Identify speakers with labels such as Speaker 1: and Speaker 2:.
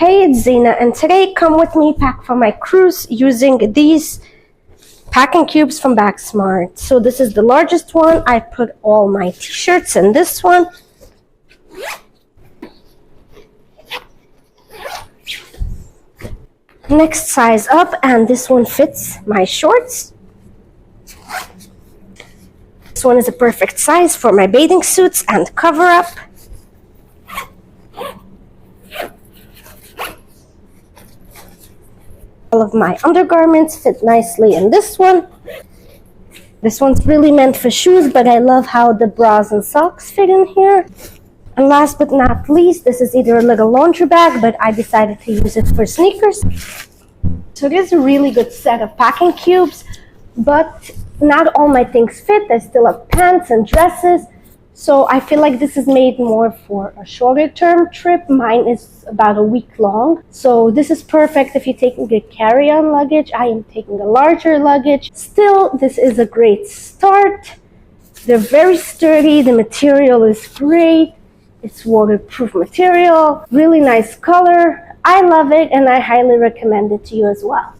Speaker 1: Hey, it's Zena, and today come with me pack for my cruise using these packing cubes from BAGSMART. So this is the largest one. I put all my t-shirts in this one. Next size up, and this one fits my shorts. This one is a perfect size for my bathing suits and cover up. All of my undergarments fit nicely in this one. This one's really meant for shoes, but I love how the bras and socks fit in here. And last but not least, this is either a little laundry bag, but I decided to use it for sneakers. So it is a really good set of packing cubes, but not all my things fit. I still have pants and dresses. So I feel like this is made more for a shorter term trip. Mine is about a week long. So this is perfect if you're taking a carry-on luggage. I am taking a larger luggage. Still, this is a great start. They're very sturdy. The material is great. It's waterproof material. Really nice color. I love it, and I highly recommend it to you as well.